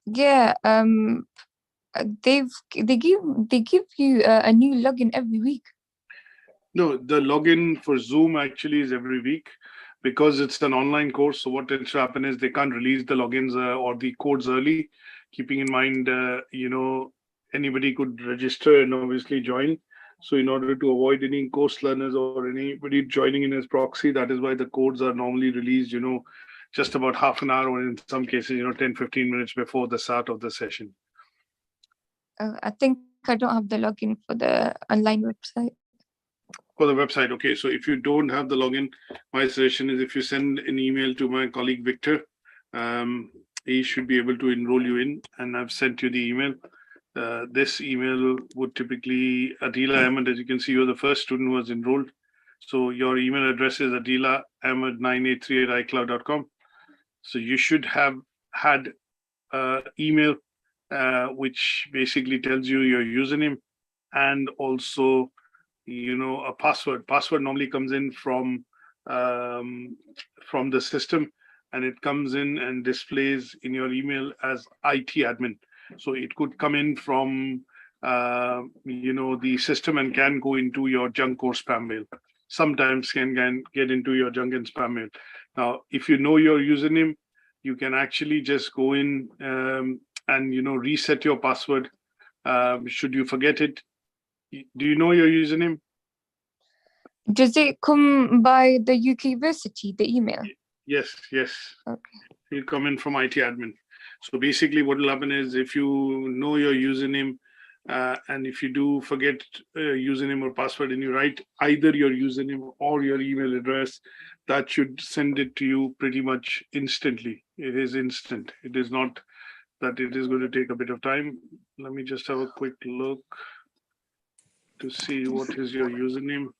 Yeah, they give you a new login every week. No, the login for Zoom actually is every week because it's an online course. So what tends to happen is they can't release the logins or the codes early, keeping in mind, anybody could register and obviously join. So in order to avoid any course learners or anybody joining in as proxy, that is why the codes are normally released, just about half an hour or in some cases, 10, 15 minutes before the start of the session. I think I don't have the login for the online website. For the website, okay. So if you don't have the login, my suggestion is if you send an email to my colleague Victor, he should be able to enroll you in, and I've sent you the email. This email would typically, Adila Ahmed, as you can see, you're the first student who was enrolled. So your email address is adilaahmed983@icloud.com. So you should have had email which basically tells you your username and also a password. Password normally comes in from the system, and it comes in and displays in your email as IT admin. So it could come in from the system and can go into your junk or spam mail. Sometimes can get into your junk and spam mail. Now, if you know your username, you can actually just go in and reset your password. Should you forget it, do you know your username? Does it come by the UK Versity, the email? Yes. Okay. It'll come in from IT admin. So basically what will happen is if you know your username and if you do forget username or password and you write either your username or your email address, that should send it to you pretty much instantly. It is instant. It is not that it is going to take a bit of time. Let me just have a quick look to see what is your username.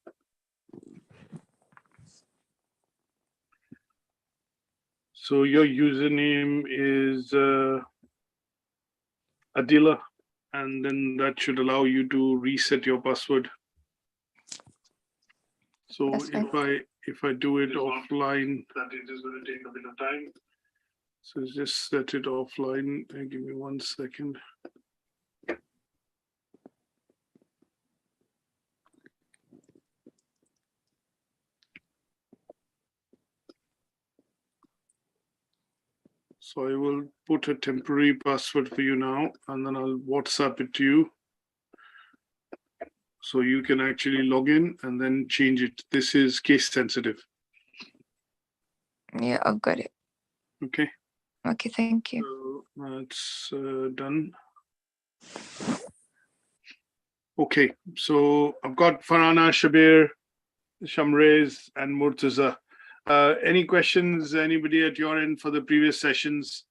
So your username is Adila, and then that should allow you to reset your password. So if I do it offline, that it is going to take a bit of time. So just set it offline. Give me 1 second. So I will put a temporary password for you now, and then I'll WhatsApp it to you. So you can actually log in and then change it. This is case sensitive. Yeah, I've got it. Okay. Okay, thank you. So that's done. Okay, so I've got Farhana, Shabir, Shamrez, and Murtaza. Any questions, anybody at your end for the previous sessions?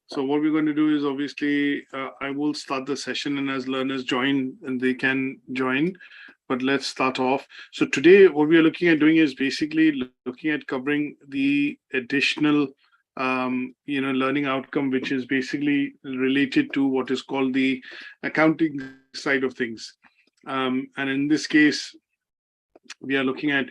So what we're going to do is obviously I will start the session, and as learners join, and they can join, but let's start off. So today what we are looking at doing is basically looking at covering the additional learning outcome, which is basically related to what is called the accounting side of things. And in this case, we are looking at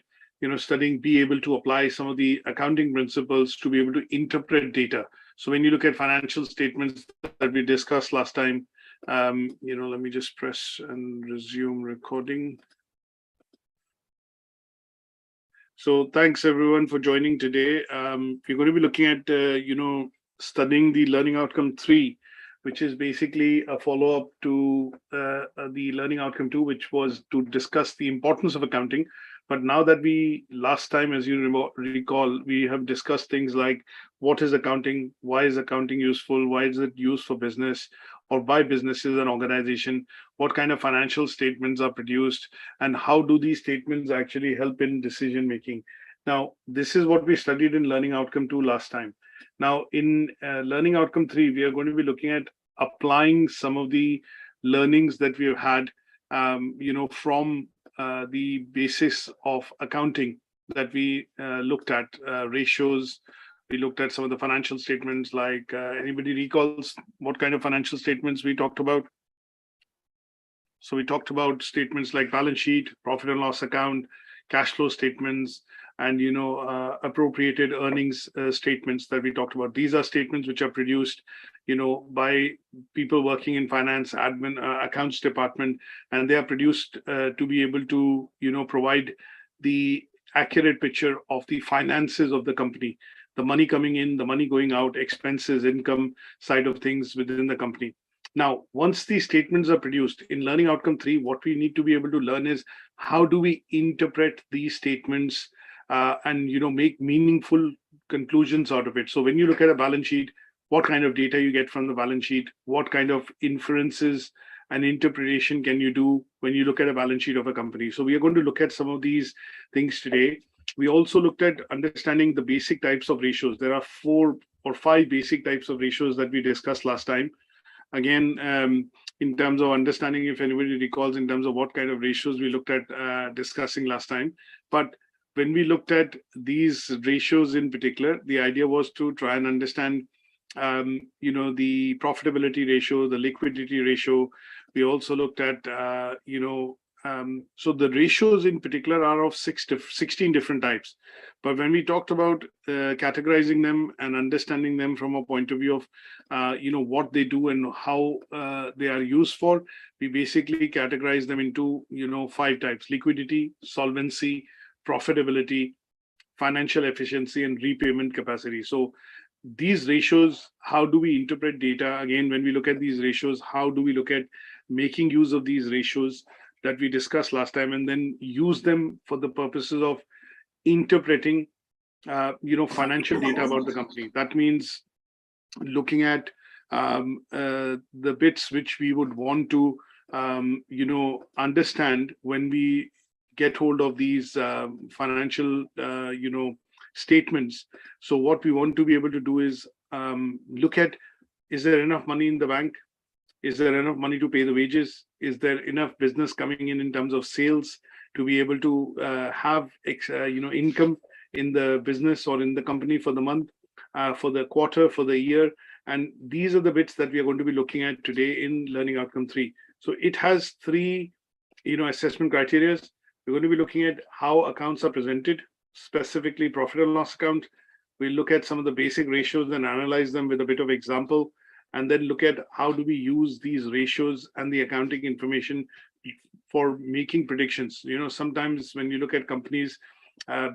studying, be able to apply some of the accounting principles to be able to interpret data. So when you look at financial statements that we discussed last time, let me just press and resume recording. So thanks everyone for joining today. We're going to be looking at, studying the learning outcome 3, which is basically a follow-up to the learning outcome 2, which was to discuss the importance of accounting. But now that last time, as you recall, we have discussed things like what is accounting, why is accounting useful, why is it used for business or by businesses and organization, what kind of financial statements are produced, and how do these statements actually help in decision making. Now, this is what we studied in learning outcome 2 last time. Now, in learning outcome 3, we are going to be looking at applying some of the learnings that we have had, from the basis of accounting that we looked at, ratios. We looked at some of the financial statements, like anybody recalls what kind of financial statements we talked about? So we talked about statements like balance sheet, profit and loss account, cash flow statements, and appropriated earnings statements that we talked about. These are statements which are produced by people working in finance, admin, accounts department, and they are produced to be able to provide the accurate picture of the finances of the company, the money coming in, the money going out, expenses, income side of things within the company. Now, once these statements are produced in Learning Outcome 3, what we need to be able to learn is how do we interpret these statements and make meaningful conclusions out of it. So when you look at a balance sheet, what kind of data you get from the balance sheet, what kind of inferences and interpretation can you do when you look at a balance sheet of a company. So we are going to look at some of these things today. We also looked at understanding the basic types of ratios. There are 4 or 5 basic types of ratios that we discussed last time. Again, in terms of understanding, if anybody recalls, in terms of what kind of ratios we looked at discussing last time. But when we looked at these ratios in particular, the idea was to try and understand the profitability ratio, the liquidity ratio. We also looked at, so the ratios in particular are of 16 different types. But when we talked about categorizing them and understanding them from a point of view of, what they do and how they are used for, we basically categorize them into, 5 types: liquidity, solvency, profitability, financial efficiency, and repayment capacity. So these ratios, how do we interpret data? Again, when we look at these ratios, how do we look at making use of these ratios that we discussed last time, and then use them for the purposes of interpreting, financial data about the company. That means looking at the bits which we would want to, understand when we get hold of these financial, statements. So what we want to be able to do is look at, is there enough money in the bank? Is there enough money to pay the wages? Is there enough business coming in terms of sales to be able to have income in the business or in the company for the month, for the quarter, for the year? And these are the bits that we are going to be looking at today in Learning Outcome 3. So it has 3 assessment criteria. We're going to be looking at how accounts are presented, specifically profit and loss account. We'll look at some of the basic ratios and analyze them with a bit of example, and then look at how do we use these ratios and the accounting information for making predictions. Sometimes when you look at companies,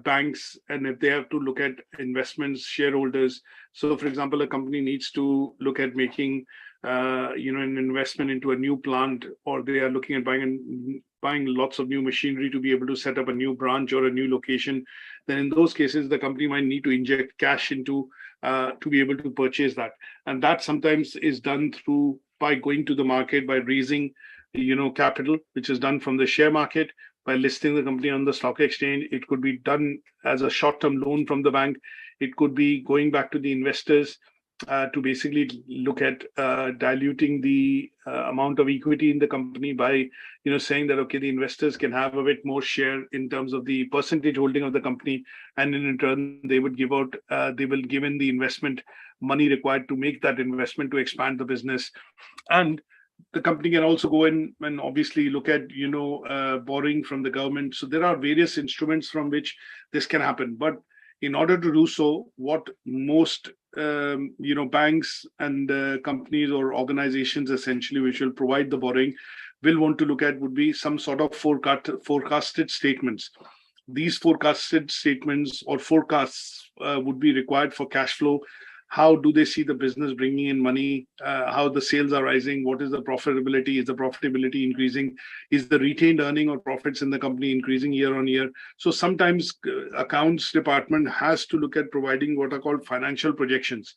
banks, and if they have to look at investments, shareholders. So for example, a company needs to look at making an investment into a new plant, or they are looking at buying lots of new machinery to be able to set up a new branch or a new location. Then in those cases, the company might need to inject cash into to be able to purchase that. And that sometimes is done by going to the market, by raising capital, which is done from the share market, by listing the company on the stock exchange. It could be done as a short-term loan from the bank. It could be going back to the investors to basically look at diluting the amount of equity in the company by saying that, okay, the investors can have a bit more share in terms of the percentage holding of the company, and in return they would give in the investment money required to make that investment to expand the business. And the company can also go in and obviously look at borrowing from the government. So there are various instruments from which this can happen. But in order to do so, what most banks and companies or organizations essentially which will provide the borrowing will want to look at would be some sort of forecasted statements. These forecasted statements or forecasts would be required for cash flow. How do they see the business bringing in money? How the sales are rising? What is the profitability? Is the profitability increasing? Is the retained earning or profits in the company increasing year on year? So sometimes accounts department has to look at providing what are called financial projections.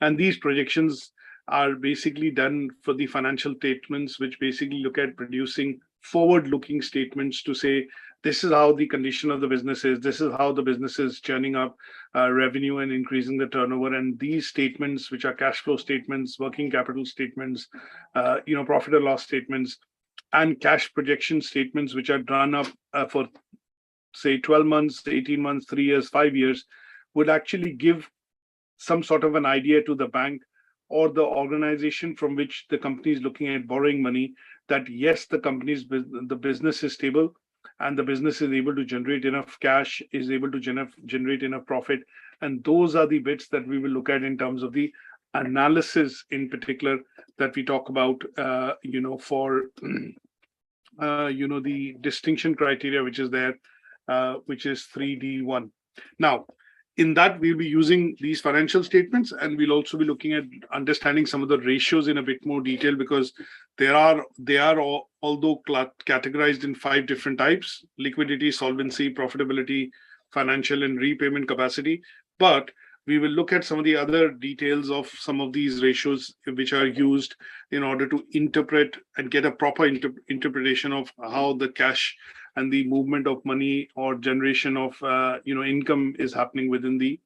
And these projections are basically done for the financial statements, which basically look at producing forward-looking statements to say, this is how the condition of the business is. This is how the business is churning up revenue and increasing the turnover. And these statements, which are cash flow statements, working capital statements, profit and loss statements, and cash projection statements, which are drawn up for, say, 12 months, 18 months, 3 years, 5 years, would actually give some sort of an idea to the bank or the organization from which the company is looking at borrowing money that, yes, the business is stable. and the business is able to generate enough cash, is able to generate enough profit. And those are the bits that we will look at in terms of the analysis in particular that we talk about, for, the distinction criteria, which is there, which is 3D1. Now, in that, we'll be using these financial statements, and we'll also be looking at understanding some of the ratios in a bit more detail, because they are although categorized in 5 different types: liquidity, solvency, profitability, financial, and repayment capacity. But we will look at some of the other details of some of these ratios which are used in order to interpret and get a proper interpretation of how the cash and the movement of money or generation of income is happening within the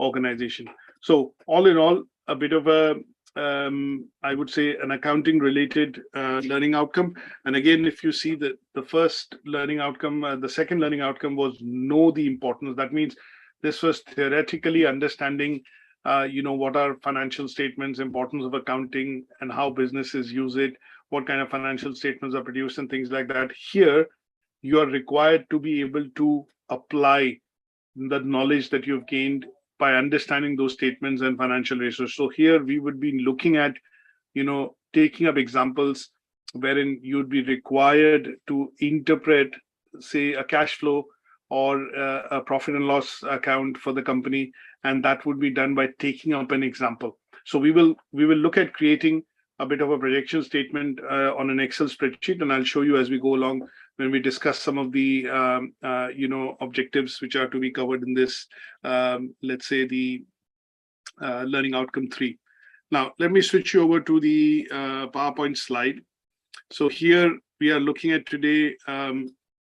organization. So all in all, a bit of a I would say an accounting related learning outcome. And again, if you see the first learning outcome, the second learning outcome was know the importance. That means this was theoretically understanding what are financial statements, importance of accounting, and how businesses use it, what kind of financial statements are produced, and things like that. Here, you are required to be able to apply the knowledge that you've gained by understanding those statements and financial ratios. So here we would be looking at, taking up examples wherein you'd be required to interpret, say, a cash flow or a profit and loss account for the company, and that would be done by taking up an example. So we will look at creating a bit of a projection statement on an Excel spreadsheet, and I'll show you as we go along when we discuss some of the objectives which are to be covered in this, let's say, the learning outcome 3. Now, let me switch you over to the PowerPoint slide. So here we are looking at today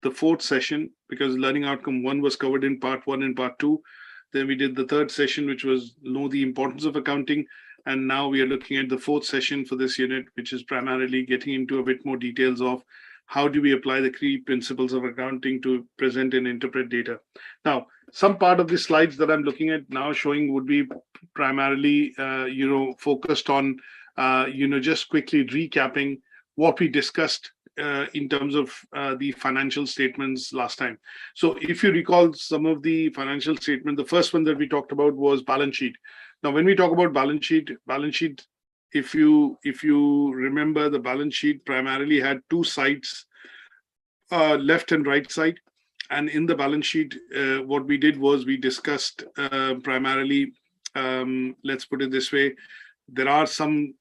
the 4th session, because learning outcome 1 was covered in part 1 and part 2. Then we did the 3rd session, which was know the importance of accounting. And now we are looking at the 4th session for this unit, which is primarily getting into a bit more details of how do we apply the key principles of accounting to present and interpret data. Now, some part of the slides that I'm looking at now showing would be primarily, focused on, just quickly recapping what we discussed in terms of the financial statements last time. So if you recall some of the financial statement, the first one that we talked about was balance sheet. Now, when we talk about balance sheet, if you remember, the balance sheet primarily had 2 sides, left and right side. And in the balance sheet, what we did was we discussed primarily, let's put it this way, there are some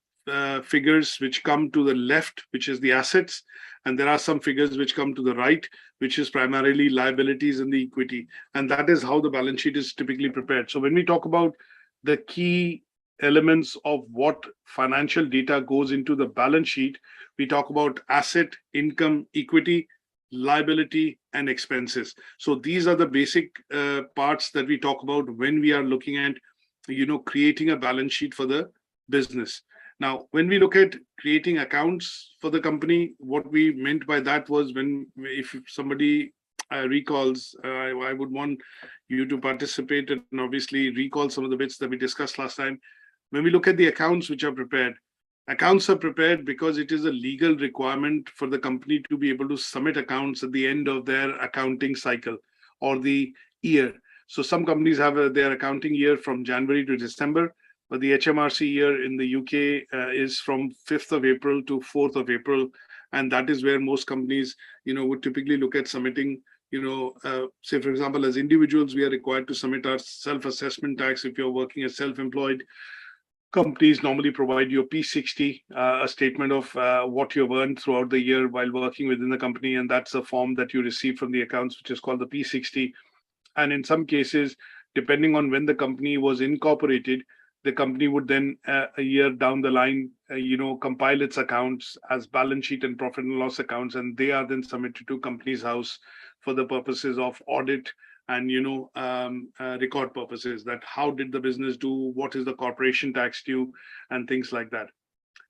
figures which come to the left, which is the assets, and there are some figures which come to the right, which is primarily liabilities and the equity. And that is how the balance sheet is typically prepared. So when we talk about the key elements of what financial data goes into the balance sheet, we talk about asset, income, equity, liability, and expenses. So these are the basic parts that we talk about when we are looking at, creating a balance sheet for the business. Now, when we look at creating accounts for the company, what we meant by that was if somebody recalls, I would want you to participate and obviously recall some of the bits that we discussed last time. When we look at the accounts which are prepared, accounts are prepared because it is a legal requirement for the company to be able to submit accounts at the end of their accounting cycle or the year. So some companies have their accounting year from January to December, but the HMRC year in the UK is from 5th of April to 4th of April. And that is where most companies, would typically look at submitting, say, for example, as individuals, we are required to submit our self-assessment tax. If you're working as self-employed, companies normally provide you a P60, a statement of what you've earned throughout the year while working within the company. And that's a form that you receive from the accounts, which is called the P60. And in some cases, depending on when the company was incorporated, the company would then a year down the line, compile its accounts as balance sheet and profit and loss accounts, and they are then submitted to Companies House for the purposes of audit and record purposes. That how did the business do, what is the corporation tax due, and things like that.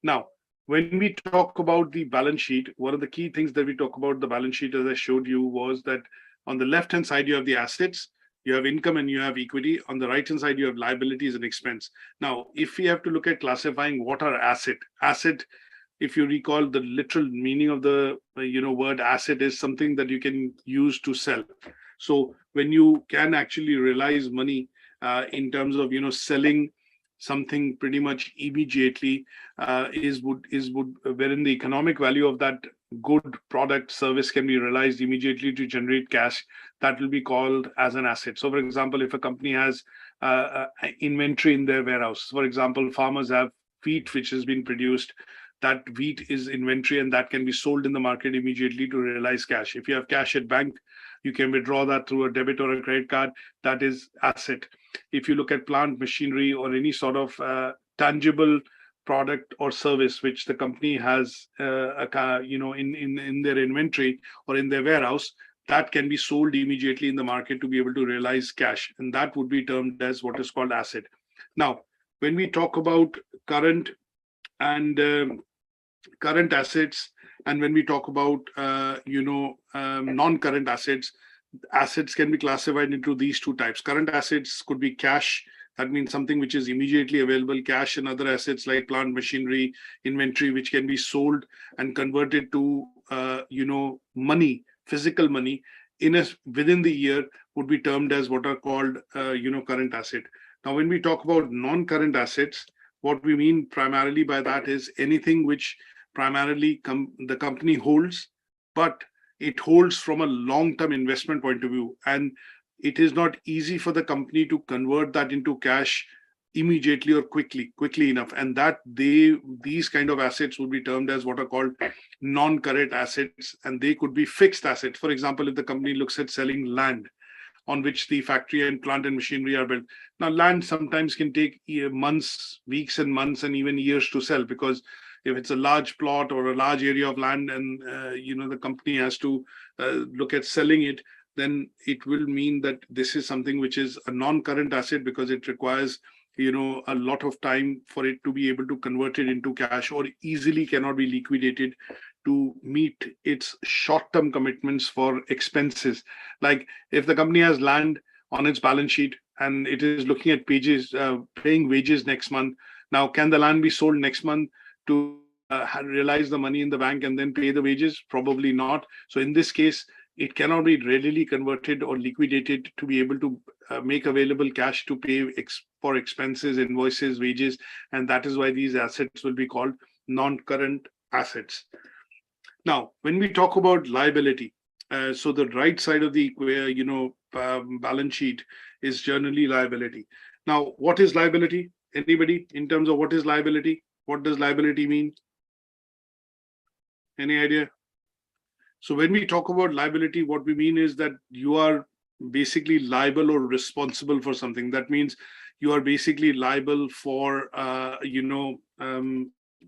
Now, when we talk about the balance sheet, one of the key things that we talk about the balance sheet, as I showed you, was that on the left-hand side you have the assets, you have income, and you have equity. On the right-hand side, you have liabilities and expense. Now, if we have to look at classifying what are asset if you recall, the literal meaning of the word asset is something that you can use to sell. So when you can actually realize money in terms of selling something pretty much immediately, is would wherein the economic value of that good product service can be realized immediately to generate cash, that will be called as an asset. So for example, if a company has inventory in their warehouse, for example, farmers have wheat which has been produced, that wheat is inventory and that can be sold in the market immediately to realize cash. If you have cash at bank, you can withdraw that through a debit or a credit card. That is asset. If you look at plant machinery or any sort of tangible product or service which the company has in their inventory or in their warehouse, that can be sold immediately in the market to be able to realize cash, and that would be termed as what is called asset. Now, when we talk about current and current assets, and when we talk about non-current assets, assets can be classified into these two types. Current assets could be cash, that means something which is immediately available, cash, and other assets like plant machinery, inventory, which can be sold and converted to money, physical money within the year, would be termed as what are called current asset. Now when we talk about non-current assets, what we mean primarily by that is anything which primarily the company holds, but it holds from a long-term investment point of view, and it is not easy for the company to convert that into cash immediately or quickly enough, and that these kind of assets would be termed as what are called non-current assets, and they could be fixed assets. For example, if the company looks at selling land on which the factory and plant and machinery are built. Now, land sometimes can take months, weeks and months, and even years to sell, because if it's a large plot or a large area of land and the company has to look at selling it, then it will mean that this is something which is a non-current asset, because it requires a lot of time for it to be able to convert it into cash, or easily cannot be liquidated to meet its short-term commitments for expenses. Like if the company has land on its balance sheet and it is looking at paying wages next month. Now, can the land be sold next month to realize the money in the bank and then pay the wages? Probably not. So in this case, it cannot be readily converted or liquidated to be able to make available cash to pay for expenses, invoices, wages, and that is why these assets will be called non-current assets. Now, when we talk about liability, so the right side of the balance sheet is generally liability. Now, what is liability? Anybody, in terms of what is liability? What does liability mean? Any idea? So when we talk about liability, what we mean is that you are basically liable or responsible for something. That means you are basically liable for,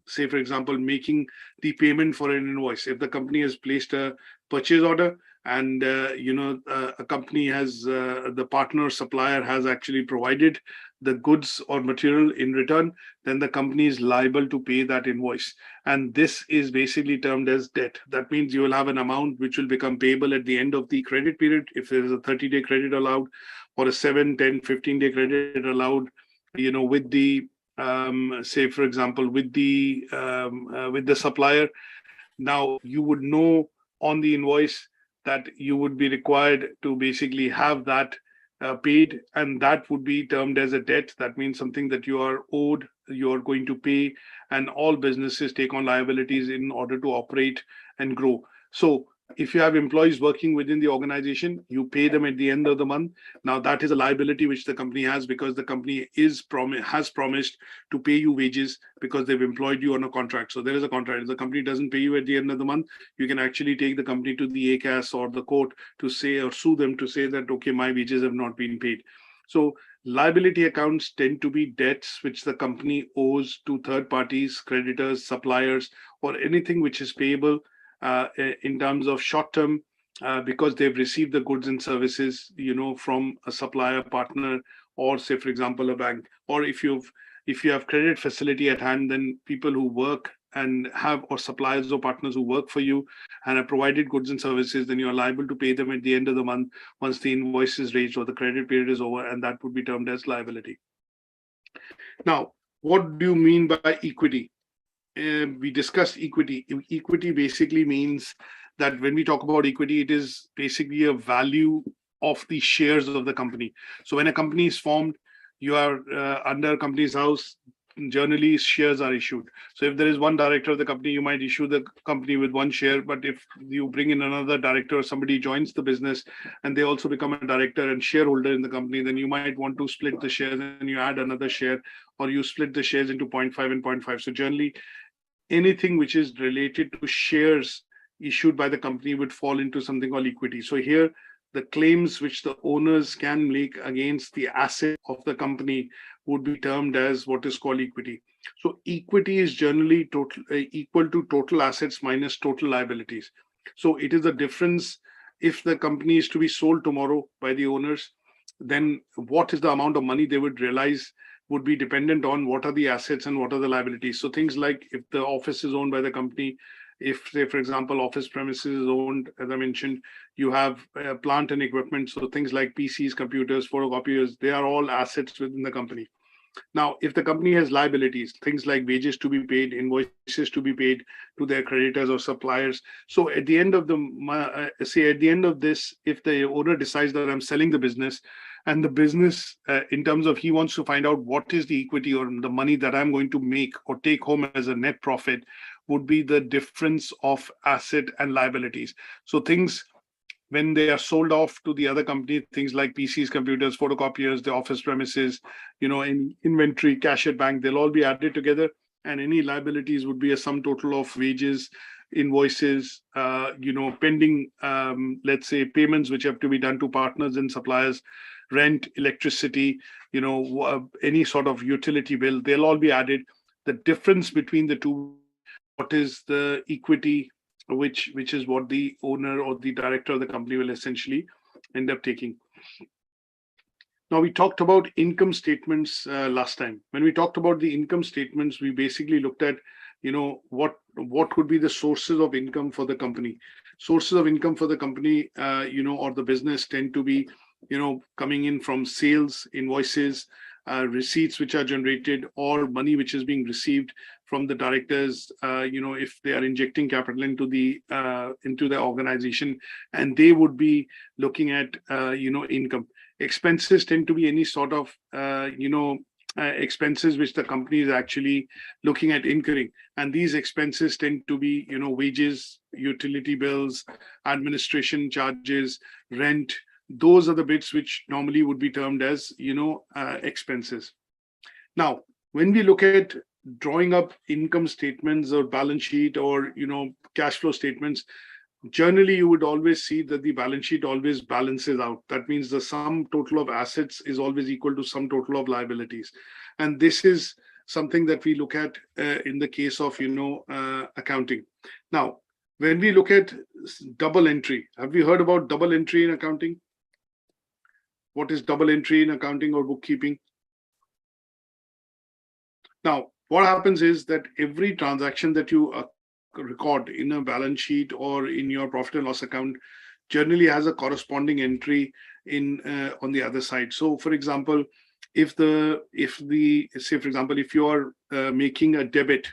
say, for example, making the payment for an invoice. If the company has placed a purchase order and, a company has, the partner supplier has actually provided the goods or material in return, then the company is liable to pay that invoice. And this is basically termed as debt. That means you will have an amount which will become payable at the end of the credit period, if there is a 30-day credit allowed, or a 7, 10, 15-day credit allowed, with the, say, for example, with the supplier. Now, you would know on the invoice that you would be required to basically have that paid, and that would be termed as a debt. That means something that you are owed, you are going to pay, and all businesses take on liabilities in order to operate and grow. So if you have employees working within the organization, you pay them at the end of the month. Now that is a liability which the company has, because the company has promised to pay you wages because they've employed you on a contract. So there is a contract. If the company doesn't pay you at the end of the month, you can actually take the company to the ACAS or the court to say, or sue them to say that, okay, my wages have not been paid. So liability accounts tend to be debts which the company owes to third parties, creditors, suppliers, or anything which is payable in terms of short term, because they've received the goods and services, from a supplier partner, or say, for example, a bank. Or if you have credit facility at hand, then people who work and have, or suppliers or partners who work for you and have provided goods and services, then you are liable to pay them at the end of the month once the invoice is raised or the credit period is over, and that would be termed as liability. Now, what do you mean by equity? we discussed equity. Equity basically means that when we talk about equity, it is basically a value of the shares of the company. So when a company is formed, you are under company's house, generally shares are issued. So if there is one director of the company, you might issue the company with one share. But if you bring in another director, or somebody joins the business and they also become a director and shareholder in the company, then you might want to split the shares and you add another share, or you split the shares into 0.5 and 0.5. So generally, anything which is related to shares issued by the company would fall into something called equity. So here, the claims which the owners can make against the asset of the company would be termed as what is called equity. So equity is generally equal to total assets minus total liabilities. So it is the difference. If the company is to be sold tomorrow by the owners, then what is the amount of money they would realize would be dependent on what are the assets and what are the liabilities. So things like if the office is owned by the company, if, say, for example, office premises is owned, as I mentioned, you have plant and equipment. So things like PCs, computers, photocopiers, they are all assets within the company. Now, if the company has liabilities, things like wages to be paid, invoices to be paid to their creditors or suppliers. So at the end of this, if the owner decides that I'm selling the business, and the business, in terms of he wants to find out what is the equity or the money that I'm going to make or take home as a net profit, would be the difference of asset and liabilities. So things, when they are sold off to the other company, things like PCs, computers, photocopiers, the office premises, in inventory, cash at bank, they'll all be added together. And any liabilities would be a sum total of wages, invoices, pending, let's say, payments which have to be done to partners and suppliers, rent, electricity, any sort of utility bill, they'll all be added. The difference between the two, what is the equity, which is what the owner or the director of the company will essentially end up taking. Now, we talked about income statements last time. When we talked about the income statements, we basically looked at, what would be the sources of income for the company. Sources of income for the company, or the business tend to be, coming in from sales, invoices, receipts which are generated, or money which is being received from the directors, if they are injecting capital into the organization, and they would be looking at, income. Expenses tend to be any sort of, expenses which the company is actually looking at incurring. And these expenses tend to be, wages, utility bills, administration charges, rent. Those are the bits which normally would be termed as, expenses. Now, when we look at drawing up income statements or balance sheet or, cash flow statements, generally you would always see that the balance sheet always balances out. That means the sum total of assets is always equal to sum total of liabilities. And this is something that we look at in the case of, accounting. Now, when we look at double entry, have you heard about double entry in accounting? What is double entry in accounting or bookkeeping? Now, what happens is that every transaction that you record in a balance sheet or in your profit and loss account generally has a corresponding entry in on the other side. So, for example, if you are making a debit,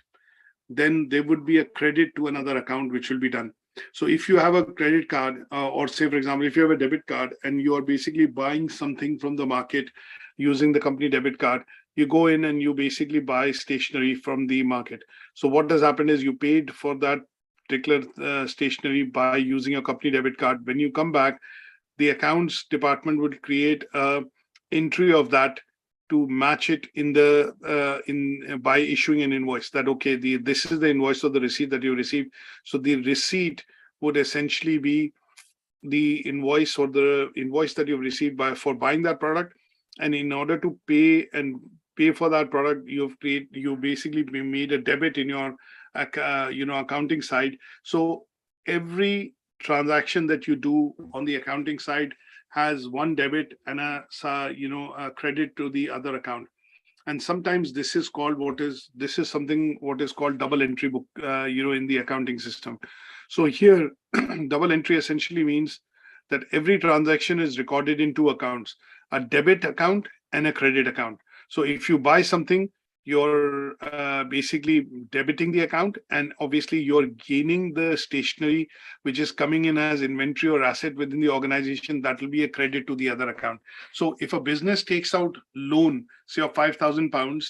then there would be a credit to another account which will be done. So if you have a credit card, or say, for example, if you have a debit card and you are basically buying something from the market using the company debit card, you go in and you basically buy stationery from the market. So what does happen is you paid for that particular stationery by using a company debit card. When you come back, the accounts department would create a entry of that to match it in the by issuing an invoice that, okay, this is the invoice or the receipt that you received. So the receipt would essentially be the invoice or the invoice that you've received for buying that product. And in order to pay for that product, you basically made a debit in your accounting side. So every transaction that you do on the accounting side has one debit and a credit to the other account. And sometimes this is called what is called double entry book, in the accounting system. So here, double entry essentially means that every transaction is recorded in two accounts, a debit account and a credit account. So if you buy something, you're basically debiting the account, and obviously you're gaining the stationery which is coming in as inventory or asset within the organization. That will be a credit to the other account. So if a business takes out loan, say of £5,000,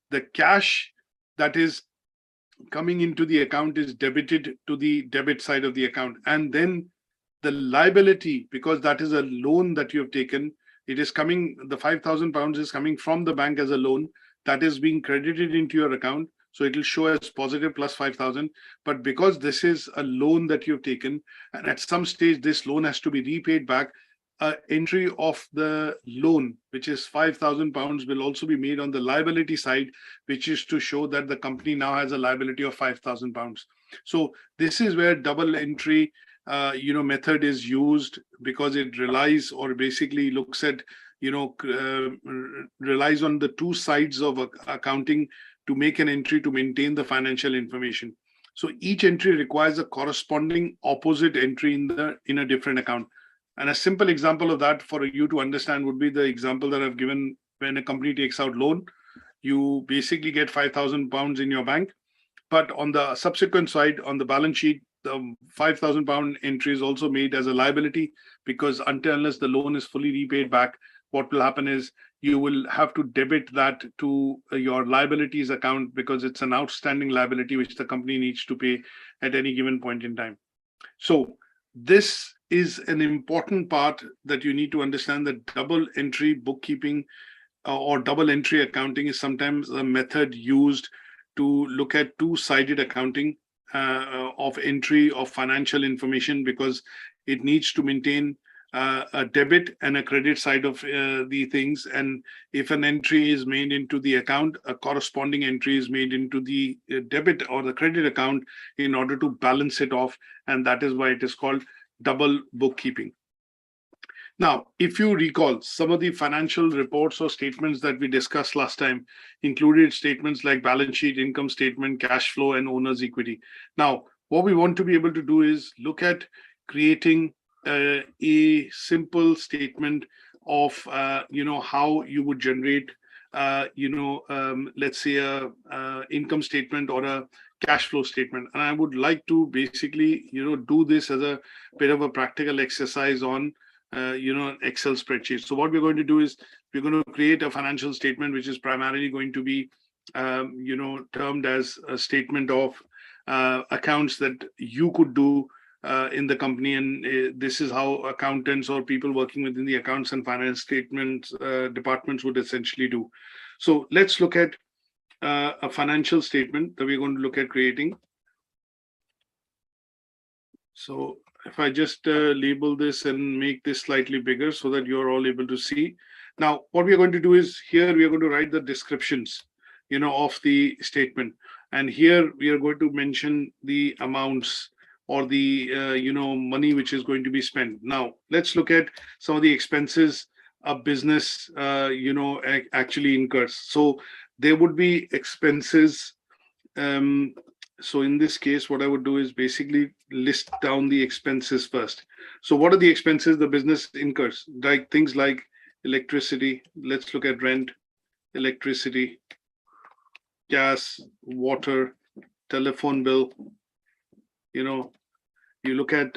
the cash that is coming into the account is debited to the debit side of the account, and then the liability, because that is a loan that you have taken, it is coming, the £5,000 is coming from the bank as a loan, that is being credited into your account. So it will show as positive plus 5,000. But because this is a loan that you've taken, and at some stage this loan has to be repaid back, entry of the loan, which is £5,000, will also be made on the liability side, which is to show that the company now has a liability of £5,000. So this is where double entry method is used, because it relies, or basically looks at, relies on the two sides of accounting to make an entry to maintain the financial information. So each entry requires a corresponding opposite entry in a different account. And a simple example of that for you to understand would be the example that I've given. When a company takes out loan, you basically get £5,000 in your bank, but on the subsequent side, on the balance sheet, the £5,000 entry is also made as a liability, because unless the loan is fully repaid back, what will happen is you will have to debit that to your liabilities account, because it's an outstanding liability which the company needs to pay at any given point in time. So this is an important part that you need to understand, that double entry bookkeeping or double entry accounting is sometimes a method used to look at two-sided accounting of entry of financial information, because it needs to maintain a debit and a credit side of the things. And if an entry is made into the account, a corresponding entry is made into the debit or the credit account in order to balance it off. And that is why it is called double bookkeeping. Now, if you recall, some of the financial reports or statements that we discussed last time included statements like balance sheet, income statement, cash flow, and owner's equity. Now, what we want to be able to do is look at creating a simple statement of, how you would generate, let's say a income statement or a cash flow statement. And I would like to basically, do this as a bit of a practical exercise on an Excel spreadsheet. So what we're going to do is we're going to create a financial statement, which is primarily going to be, termed as a statement of accounts that you could do in the company. And this is how accountants or people working within the accounts and finance statements departments would essentially do. So let's look at a financial statement that we're going to look at creating. So if I just label this and make this slightly bigger so that you're all able to see. Now, what we're going to do is here we are going to write the descriptions, of the statement. And here we are going to mention the amounts or the, money which is going to be spent. Now, let's look at some of the expenses a business, actually incurs. So there would be expenses. So in this case, what I would do is basically list down the expenses first. So what are the expenses the business incurs? Like things like electricity. Let's look at rent, electricity, gas, water, telephone bill. You look at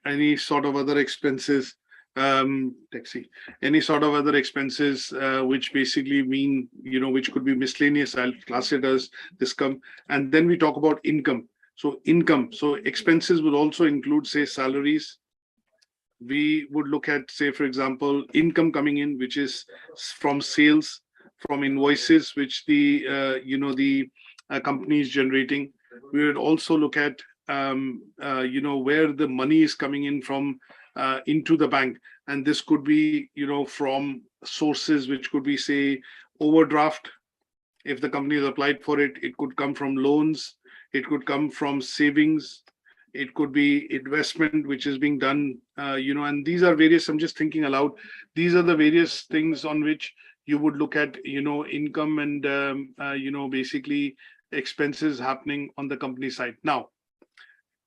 any sort of other expenses, taxi, any sort of other expenses, which basically mean, which could be miscellaneous. I'll class it as this come. And then we talk about income. So income, so expenses would also include, say, salaries. We would look at, say, for example, income coming in, which is from sales, from invoices, which the, the company is generating. We would also look at, where the money is coming in from into the bank. And this could be, from sources, which could be, say, overdraft. If the company has applied for it, it could come from loans. It could come from savings. It could be investment, which is being done, and these are various, I'm just thinking aloud. These are the various things on which you would look at, income and, basically expenses happening on the company side. Now,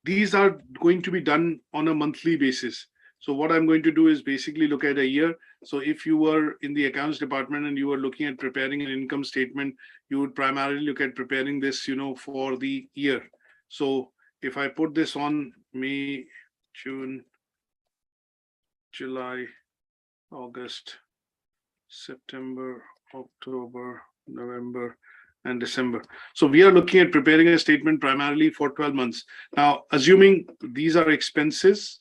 these are going to be done on a monthly basis. So what I'm going to do is basically look at a year. So if you were in the accounts department and you were looking at preparing an income statement, you would primarily look at preparing this, for the year. So if I put this on May, June, July, August, September, October, November, and December. So we are looking at preparing a statement primarily for 12 months. Now, assuming these are expenses,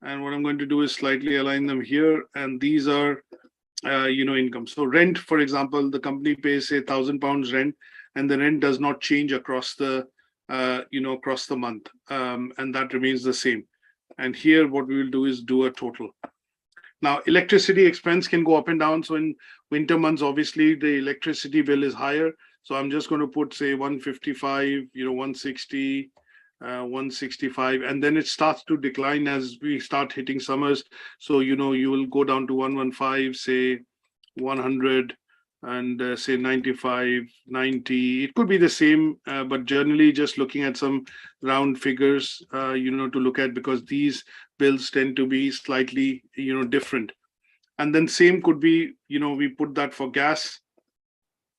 and what I'm going to do is slightly align them here, and these are, income. So rent, for example, the company pays say £1,000 rent, and the rent does not change across the, across the month, and that remains the same. And here, what we will do is do a total. Now, electricity expense can go up and down. So in winter months, obviously, the electricity bill is higher. So I'm just going to put, say, 155, 160, 165, and then it starts to decline as we start hitting summers. So, you will go down to 115, say 100, and say 95, 90. It could be the same, but generally just looking at some round figures, to look at, because these bills tend to be slightly, different. And then same could be, we put that for gas.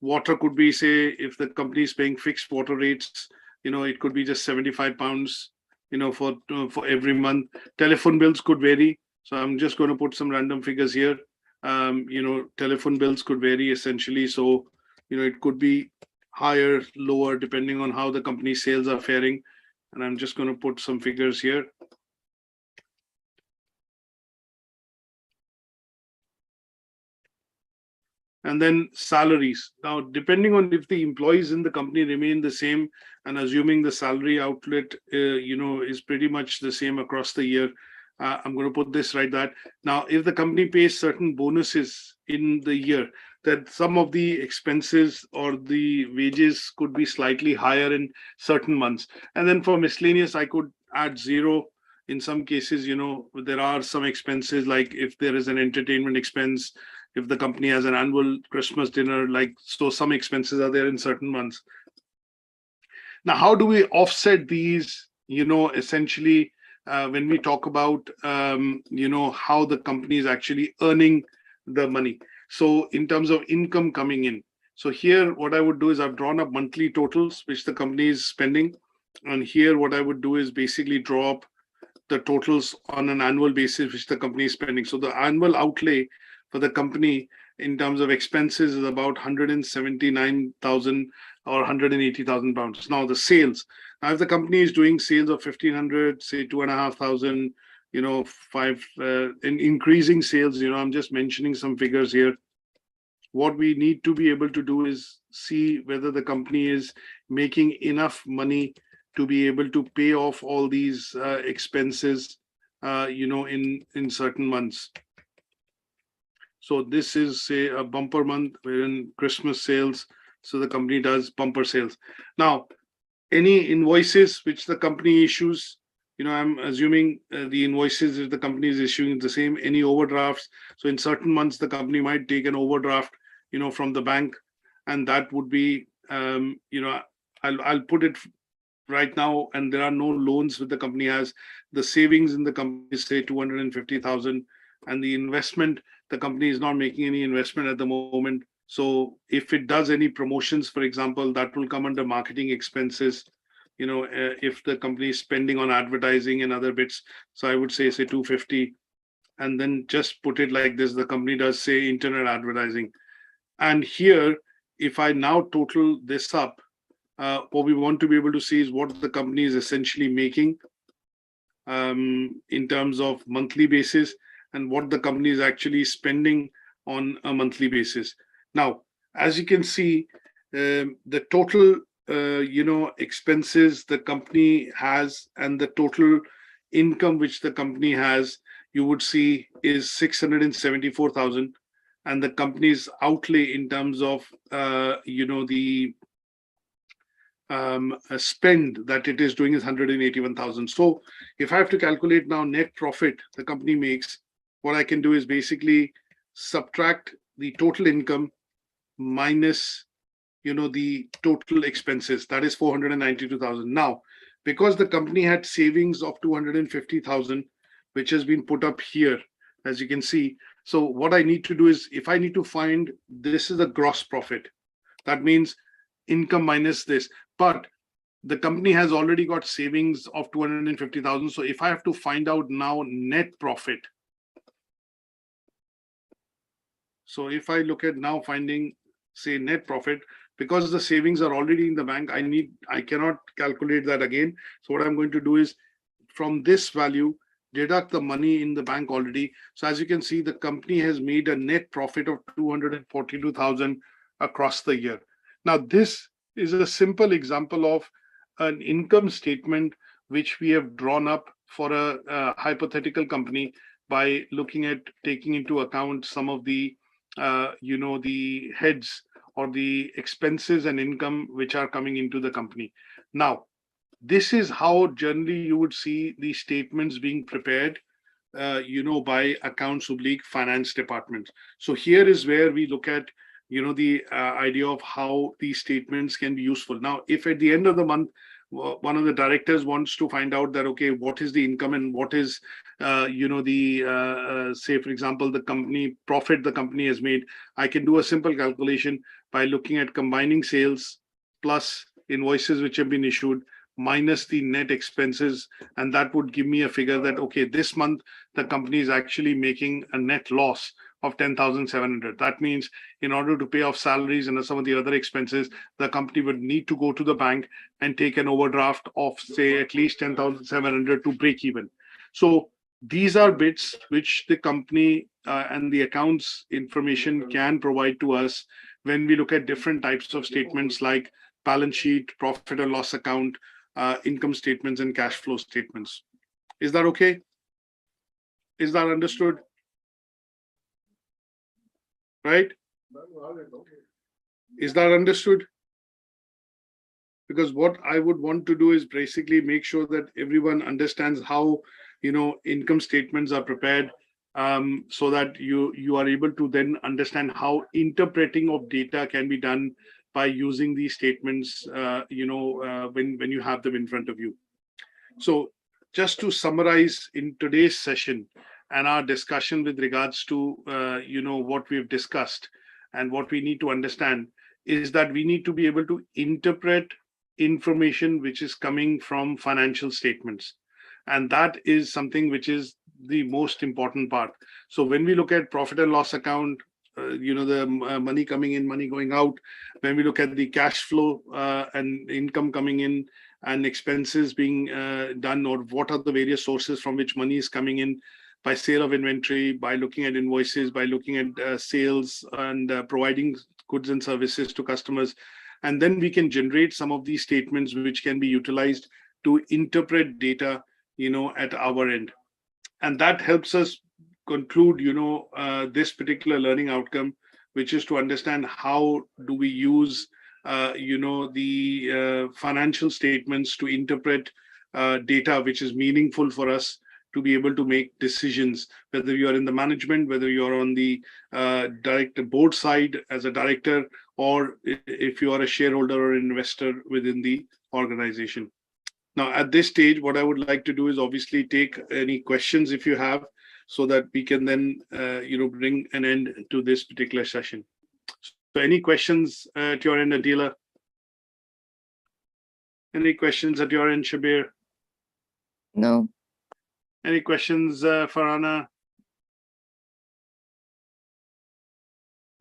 Water could be, say, if the company is paying fixed water rates, it could be just £75, for every month. Telephone bills could vary. So I'm just going to put some random figures here. Telephone bills could vary essentially. So, it could be higher, lower, depending on how the company's sales are faring. And I'm just going to put some figures here. And then salaries. Now, depending on if the employees in the company remain the same, and assuming the salary outlet, is pretty much the same across the year, I'm going to put this right that. Now, if the company pays certain bonuses in the year, that some of the expenses or the wages could be slightly higher in certain months. And then for miscellaneous, I could add zero. In some cases, there are some expenses, like if there is an entertainment expense, if the company has an annual Christmas dinner, so some expenses are there in certain months. Now, how do we offset these, essentially, when we talk about, how the company is actually earning the money? So in terms of income coming in. So here, what I would do is I've drawn up monthly totals, which the company is spending. And here, what I would do is basically draw up the totals on an annual basis, which the company is spending. So the annual outlay for the company in terms of expenses is about 179,000 or 180,000 pounds. Now the sales. Now if the company is doing sales of 1,500, say 2,500, in increasing sales, I'm just mentioning some figures here. What we need to be able to do is see whether the company is making enough money to be able to pay off all these expenses, in certain months. So this is, say, a bumper month wherein Christmas sales. So the company does bumper sales. Now, any invoices which the company issues, I'm assuming the invoices if the company is issuing the same, any overdrafts. So in certain months, the company might take an overdraft, from the bank, and that would be, I'll put it right now, and there are no loans that the company has. The savings in the company say 250,000, and the investment, the company is not making any investment at the moment. So if it does any promotions, for example, that will come under marketing expenses. If the company is spending on advertising and other bits, so I would say 250, and then just put it like this: the company does, say, internet advertising. And here, if I now total this up, what we want to be able to see is what the company is essentially making in terms of monthly basis, and what the company is actually spending on a monthly basis. Now, as you can see, the total expenses the company has and the total income which the company has, you would see is 674,000, and the company's outlay in terms of the spend that it is doing is 181,000. So if I have to calculate now net profit the company makes, what I can do is basically subtract the total income minus the total expenses, that is 492,000. Now, because the company had savings of 250,000, which has been put up here, as you can see, So what I need to do is, if I need to find, this is the gross profit, that means income minus this, but the company has already got savings of 250,000. So if I have to find out now net profit, so if I look at now finding, say, net profit, because the savings are already in the bank, I cannot calculate that again. So what I'm going to do is, from this value, deduct the money in the bank already. So as you can see, the company has made a net profit of 242,000 across the year. Now, this is a simple example of an income statement which we have drawn up for a hypothetical company by looking at taking into account some of the the heads or the expenses and income which are coming into the company. Now, this is how generally you would see the statements being prepared by accounts / finance departments. So here is where we look at the idea of how these statements can be useful. Now, if at the end of the month one of the directors wants to find out that, okay, what is the income and what is say, for example, the company profit the company has made, I can do a simple calculation by looking at combining sales plus invoices which have been issued minus the net expenses, and that would give me a figure that, okay, this month the company is actually making a net loss of 10,700. That means in order to pay off salaries and some of the other expenses, the company would need to go to the bank and take an overdraft of, say, at least 10,700 to break even. So these are bits which the company and the accounts information can provide to us when we look at different types of statements like balance sheet, profit and loss account, income statements, and cash flow statements. Is that okay? Is that understood? Right? Is that understood? Because what I would want to do is basically make sure that everyone understands how income statements are prepared, so that you are able to then understand how interpreting of data can be done by using these statements when you have them in front of you. So just to summarize in today's session and our discussion with regards to what we've discussed and what we need to understand is that we need to be able to interpret information which is coming from financial statements, and that is something which is the most important part. So when we look at profit and loss account, the money coming in, money going out, when we look at the cash flow and income coming in and expenses being done, or what are the various sources from which money is coming in, by sale of inventory, by looking at invoices, by looking at sales and providing goods and services to customers. And then we can generate some of these statements which can be utilized to interpret data, at our end. And that helps us conclude, this particular learning outcome, which is to understand how do we use, the financial statements to interpret data which is meaningful for us to be able to make decisions, whether you are in the management, whether you're on the director board side as a director, or if you are a shareholder or investor within the organization. Now, at this stage, what I would like to do is obviously take any questions if you have, so that we can then, bring an end to this particular session. So any questions at your end, Adila? Any questions at your end, Shabir? No. Any questions, Farhana?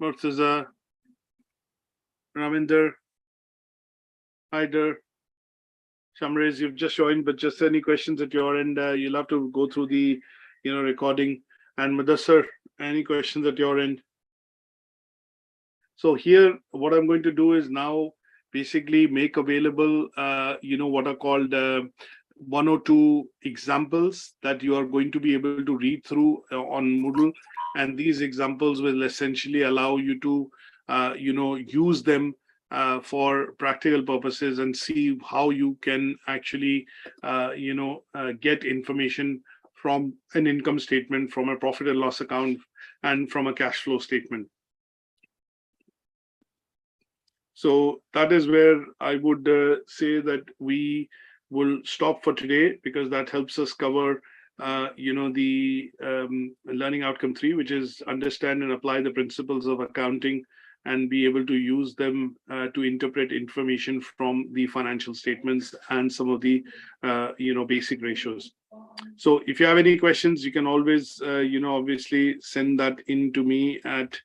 Murtaza? Ravinder? Haider? Shamrez, you've just joined, but just any questions at your end? You'll have to go through the recording. And Mudassar, any questions at your end? So here, what I'm going to do is now basically make available, what are called 1 or 2 examples that you are going to be able to read through on Moodle. And these examples will essentially allow you to, use them for practical purposes and see how you can actually, get information from an income statement, from a profit and loss account, and from a cash flow statement. So that is where I would say that we will stop for today, because that helps us cover the learning outcome 3, which is understand and apply the principles of accounting and be able to use them to interpret information from the financial statements and some of the basic ratios. So if you have any questions, you can always obviously send that in to me at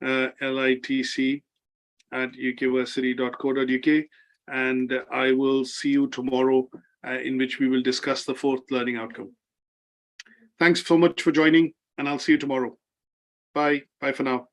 litc@ukversity.co.uk, and I will see you tomorrow, in which we will discuss the 4th learning outcome. Thanks so much for joining, and I'll see you tomorrow. Bye. Bye for now.